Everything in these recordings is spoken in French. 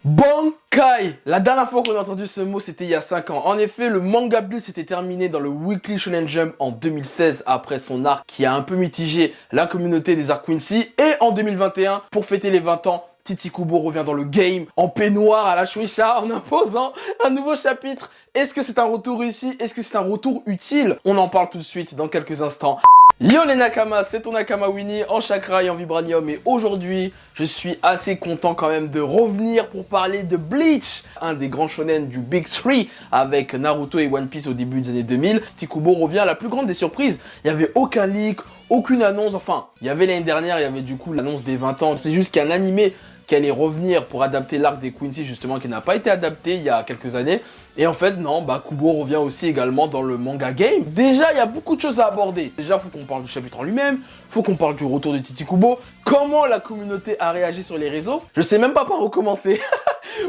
Bankai! La dernière fois qu'on a entendu ce mot, c'était il y a 5 ans. En effet, le manga Bleach s'était terminé dans le Weekly Shonen Jump en 2016 après son arc qui a un peu mitigé la communauté des arcs Quincy. Et en 2021, pour fêter les 20 ans, Tite Kubo revient dans le game en peignoir à la Shueisha en imposant un nouveau chapitre. Est-ce que c'est un retour réussi? Est-ce que c'est un retour utile? On en parle tout de suite dans quelques instants. Yo les Nakamas, c'est ton Nakama Winnie en chakra et en vibranium et aujourd'hui je suis assez content quand même de revenir pour parler de Bleach, un des grands shonen du Big 3 avec Naruto et One Piece au début des années 2000. Tite Kubo revient à la plus grande des surprises, il n'y avait aucun leak, aucune annonce, enfin il y avait l'année dernière, il y avait du coup l'annonce des 20 ans, c'est juste qu'un animé qui allait revenir pour adapter l'arc des Quincy justement qui n'a pas été adapté il y a quelques années. Et en fait non, Kubo revient aussi également dans le manga game. Déjà il y a beaucoup de choses à aborder. Déjà faut qu'on parle du chapitre en lui-même, faut qu'on parle du retour de Tite Kubo, comment la communauté a réagi sur les réseaux. Je sais même pas par où commencer.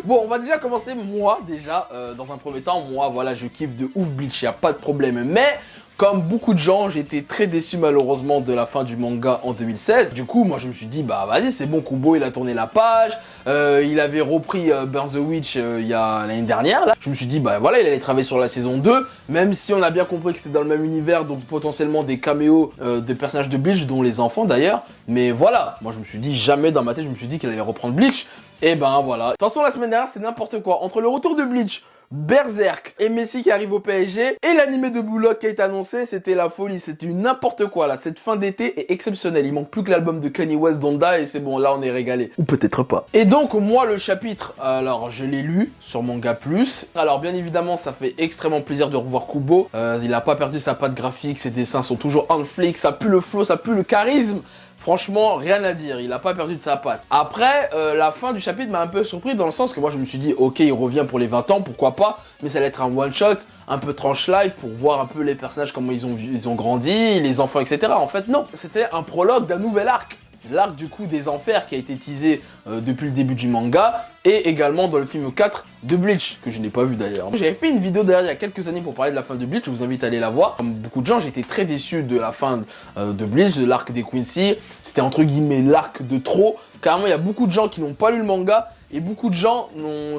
Bon, on va déjà commencer, moi déjà, dans un premier temps, moi voilà, je kiffe de ouf Bleach, y a pas de problème. Mais comme beaucoup de gens, j'ai été très déçu malheureusement de la fin du manga en 2016. Du coup, moi je me suis dit, vas-y, c'est bon, Kubo il a tourné la page. Il avait repris Burn the Witch il y a l'année dernière. Là. Je me suis dit, voilà, il allait travailler sur la saison 2. Même si on a bien compris que c'était dans le même univers, donc potentiellement des caméos de personnages de Bleach, dont les enfants d'ailleurs. Mais voilà, moi je me suis dit, jamais dans ma tête, je me suis dit qu'il allait reprendre Bleach. Et voilà. De toute façon, la semaine dernière, c'est n'importe quoi. Entre le retour de Bleach, Berserk et Messi qui arrive au PSG et l'animé de Blue Lock qui a été annoncé, c'était la folie, c'était n'importe quoi là. Cette fin d'été est exceptionnelle, il manque plus que l'album de Kanye West Donda et c'est bon, là on est régalé. Ou peut-être pas. Et donc moi le chapitre, alors je l'ai lu sur Manga Plus. Alors bien évidemment ça fait extrêmement plaisir de revoir Kubo, il a pas perdu sa patte graphique, ses dessins sont toujours on flic, ça pue le flow, ça pue le charisme. Franchement, rien à dire, il a pas perdu de sa patte. Après, la fin du chapitre m'a un peu surpris dans le sens que moi je me suis dit, ok, il revient pour les 20 ans, pourquoi pas, mais ça allait être un one-shot, un peu tranche live pour voir un peu les personnages, comment ils ont grandi, les enfants, etc. En fait, non, c'était un prologue d'un nouvel arc. L'arc du coup des enfers qui a été teasé depuis le début du manga et également dans le film 4 de Bleach que je n'ai pas vu d'ailleurs. J'avais fait une vidéo d'ailleurs il y a quelques années pour parler de la fin de Bleach, je vous invite à aller la voir. Comme beaucoup de gens, j'ai été très déçu de la fin de Bleach, de l'arc des Quincy. C'était entre guillemets l'arc de trop. Carrément, il y a beaucoup de gens qui n'ont pas lu le manga et beaucoup de gens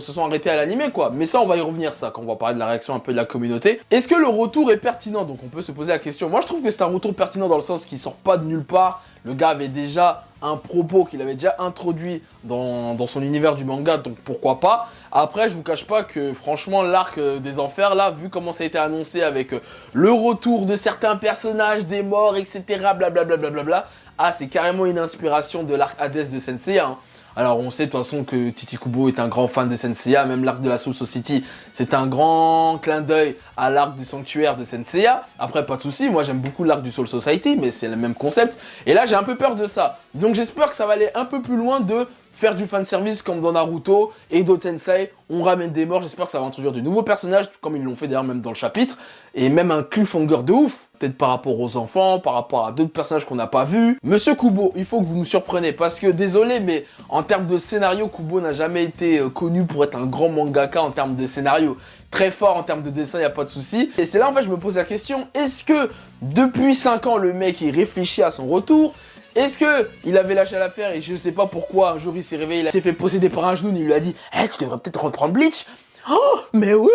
se sont arrêtés à l'animé quoi. Mais ça, on va y revenir ça quand on va parler de la réaction un peu de la communauté. Est-ce que le retour est pertinent? Donc on peut se poser la question. Moi, je trouve que c'est un retour pertinent dans le sens qu'il sort pas de nulle part. Le gars avait déjà un propos qu'il avait déjà introduit dans son univers du manga, donc pourquoi pas. Après, je vous cache pas que franchement, l'arc des enfers, là, vu comment ça a été annoncé avec le retour de certains personnages, des morts, etc., blablabla, c'est carrément une inspiration de l'arc Hades de Senseiya, hein. Alors on sait de toute façon que Tite Kubo est un grand fan de Senseiya, même l'arc de la Soul Society, c'est un grand clin d'œil à l'arc du sanctuaire de Senseiya. Après pas de soucis, moi j'aime beaucoup l'arc du Soul Society, mais c'est le même concept. Et là j'ai un peu peur de ça. Donc j'espère que ça va aller un peu plus loin de faire du fanservice comme dans Naruto et Do Tensei, on ramène des morts, j'espère que ça va introduire de nouveaux personnages, comme ils l'ont fait d'ailleurs même dans le chapitre, et même un cliffhanger de ouf, peut-être par rapport aux enfants, par rapport à d'autres personnages qu'on n'a pas vus. Monsieur Kubo, il faut que vous me surpreniez, parce que désolé, mais en termes de scénario, Kubo n'a jamais été connu pour être un grand mangaka en termes de scénario. Très fort en termes de dessin, il n'y a pas de souci. Et c'est là en fait je me pose la question, est-ce que depuis 5 ans le mec il réfléchit à son retour? Est-ce que il avait lâché l'affaire et je sais pas pourquoi un jour il s'est réveillé, il s'est fait posséder par un genou, il lui a dit tu devrais peut-être reprendre Bleach. Oh, mais oui!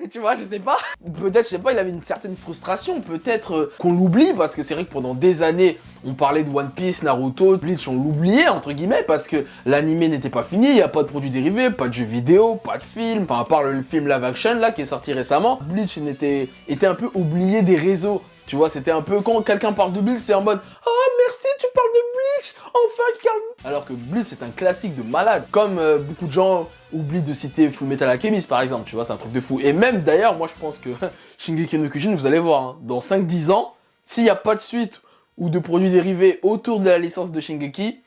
Tu vois, je sais pas. Peut-être, je sais pas, il avait une certaine frustration. Peut-être qu'on l'oublie, parce que c'est vrai que pendant des années, on parlait de One Piece, Naruto, Bleach, on l'oubliait, entre guillemets, parce que l'animé n'était pas fini, il n'y a pas de produits dérivés, pas de jeux vidéo, pas de film, enfin, à part le film live action, là, qui est sorti récemment. Bleach était un peu oublié des réseaux. Tu vois, c'était un peu, quand quelqu'un parle de Bleach, c'est en mode « Oh, merci, tu parles de Bleach! Enfin, quelqu'un... » Alors que Bleach, c'est un classique de malade. Comme beaucoup de gens oublient de citer Fullmetal Alchemist, par exemple. Tu vois, c'est un truc de fou. Et même, d'ailleurs, moi, je pense que Shingeki no Kyojin, vous allez voir, hein, dans 5-10 ans, s'il n'y a pas de suite ou de produits dérivés autour de la licence de Shingeki,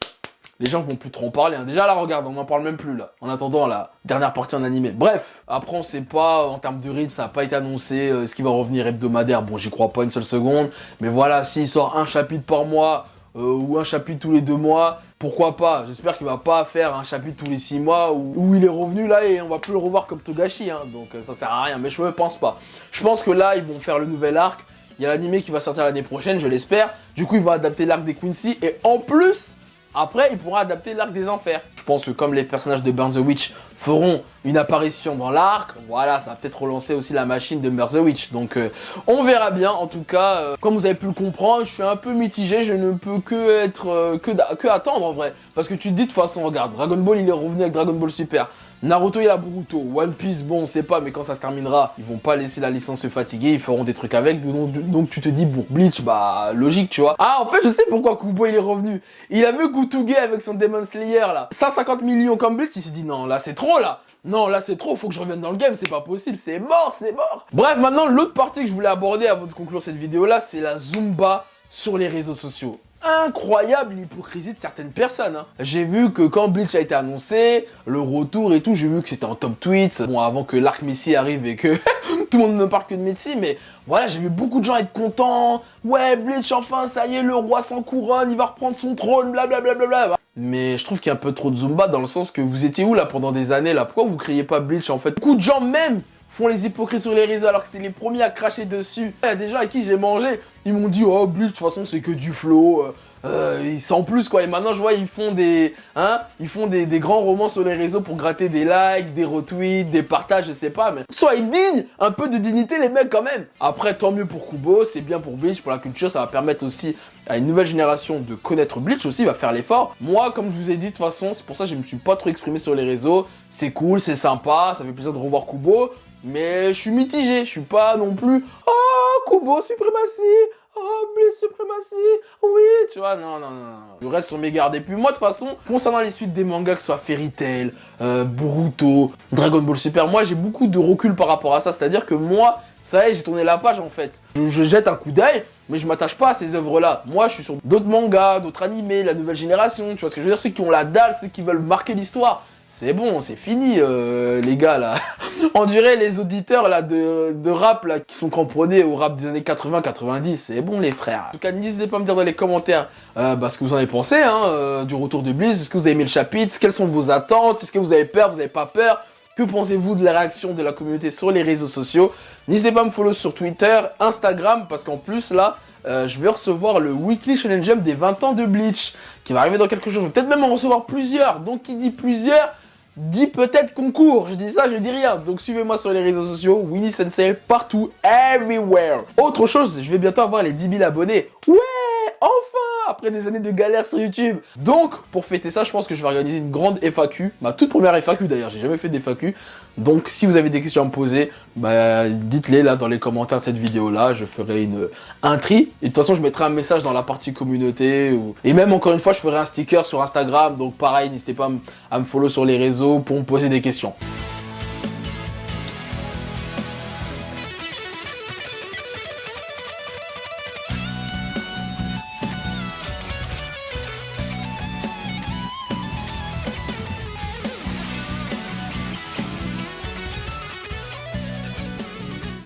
les gens vont plus trop en parler, hein. Déjà là, regarde, on n'en parle même plus là. En attendant la dernière partie en animé. Bref, après on sait pas, en termes de rythme, ça n'a pas été annoncé. Est-ce qu'il va revenir hebdomadaire? Bon, j'y crois pas une seule seconde. Mais voilà, s'il sort un chapitre par mois ou un chapitre tous les 2 mois, pourquoi pas? J'espère qu'il va pas faire un chapitre tous les 6 mois où il est revenu là et on va plus le revoir comme Togashi, hein. Donc ça sert à rien, mais je ne pense pas. Je pense que là, ils vont faire le nouvel arc. Il y a l'animé qui va sortir l'année prochaine, je l'espère. Du coup, il va adapter l'arc des Quincy et en plus, Après, il pourra adapter l'arc des enfers. Je pense que comme les personnages de Burn the Witch feront une apparition dans l'arc, voilà, ça va peut-être relancer aussi la machine de Burn the Witch. Donc, on verra bien. En tout cas, comme vous avez pu le comprendre, je suis un peu mitigé. Je ne peux que attendre en vrai. Parce que tu te dis de toute façon, regarde, Dragon Ball, il est revenu avec Dragon Ball Super. Naruto, il a Boruto. One Piece, bon, on sait pas, mais quand ça se terminera, ils vont pas laisser la licence se fatiguer, ils feront des trucs avec. Donc tu te dis, pour Bleach, bah, logique, tu vois. Ah, en fait, je sais pourquoi Kubo, il est revenu. Il a vu Gutuge avec son Demon Slayer, là. 150 millions comme Bleach, il s'est dit, non, là, c'est trop, là. Non, là, c'est trop, faut que je revienne dans le game, c'est pas possible, c'est mort, c'est mort. Bref, maintenant, l'autre partie que je voulais aborder avant de conclure cette vidéo-là, c'est la Zumba sur les réseaux sociaux. Incroyable l'hypocrisie de certaines personnes. Hein. J'ai vu que quand Bleach a été annoncé, le retour et tout, j'ai vu que c'était en top tweets. Bon, avant que l'arc Messi arrive et que tout le monde ne parle que de Messi, mais voilà, j'ai vu beaucoup de gens être contents. Ouais, Bleach, enfin, ça y est, le roi sans couronne, il va reprendre son trône, blablabla. Mais je trouve qu'il y a un peu trop de Zumba dans le sens que vous étiez où là pendant des années là? Pourquoi vous criez pas Bleach en fait? Beaucoup de gens même font les hypocrites sur les réseaux alors que c'était les premiers à cracher dessus. Il y a des gens à qui j'ai mangé, ils m'ont dit oh Bleach de toute façon c'est que du flow, sans plus quoi. Et maintenant je vois ils font des grands romans sur les réseaux pour gratter des likes, des retweets, des partages, je sais pas, mais soyez dignes, un peu de dignité les mecs quand même. Après tant mieux pour Kubo, c'est bien pour Bleach, pour la culture, ça va permettre aussi à une nouvelle génération de connaître Bleach aussi, il va faire l'effort. Moi comme je vous ai dit de toute façon, c'est pour ça que je me suis pas trop exprimé sur les réseaux. C'est cool, c'est sympa, ça fait plaisir de revoir Kubo. Mais je suis mitigé, je suis pas non plus « Oh, Kubo, suprématie! Oh, Bleach, suprématie! Oui! » Tu vois, non. Je reste sur mes gardes. Et puis moi, de toute façon, concernant les suites des mangas, que ce soit Fairy Tail, Boruto, Dragon Ball Super, moi, j'ai beaucoup de recul par rapport à ça. C'est-à-dire que moi, ça y est, j'ai tourné la page, en fait. Je jette un coup d'œil, mais je m'attache pas à ces œuvres-là. Moi, je suis sur d'autres mangas, d'autres animés, la nouvelle génération. Tu vois ce que je veux dire? Ceux qui ont la dalle, ceux qui veulent marquer l'histoire. C'est bon, c'est fini, les gars, là. On dirait les auditeurs, là, de rap, là, qui sont cramponnés au rap des années 80-90. C'est bon, les frères. En tout cas, n'hésitez pas à me dire dans les commentaires ce que vous en avez pensé, du retour de Bleach. Est-ce que vous avez aimé le chapitre? Quelles sont vos attentes? Est-ce que vous avez peur? Vous n'avez pas peur? Que pensez-vous de la réaction de la communauté sur les réseaux sociaux? N'hésitez pas à me follow sur Twitter, Instagram, parce qu'en plus, là, je vais recevoir le Weekly Shonen Jump des 20 ans de Bleach, qui va arriver dans quelques jours. Je vais peut-être même en recevoir plusieurs. Donc, qui dit plusieurs dit peut-être concours. Je dis ça, je dis rien. Donc suivez-moi sur les réseaux sociaux, Winnie Sensei partout, everywhere. Autre chose, je vais bientôt avoir les 10 000 abonnés. Ouais, enfin, après des années de galère sur YouTube. Donc pour fêter ça, je pense que je vais organiser une grande FAQ, ma toute première FAQ d'ailleurs, j'ai jamais fait d'FAQ. Donc si vous avez des questions à me poser, dites-les là dans les commentaires de cette vidéo là, je ferai un tri. Et de toute façon je mettrai un message dans la partie communauté. Et même encore une fois je ferai un sticker sur Instagram. Donc pareil, n'hésitez pas à me follow sur les réseaux pour me poser des questions.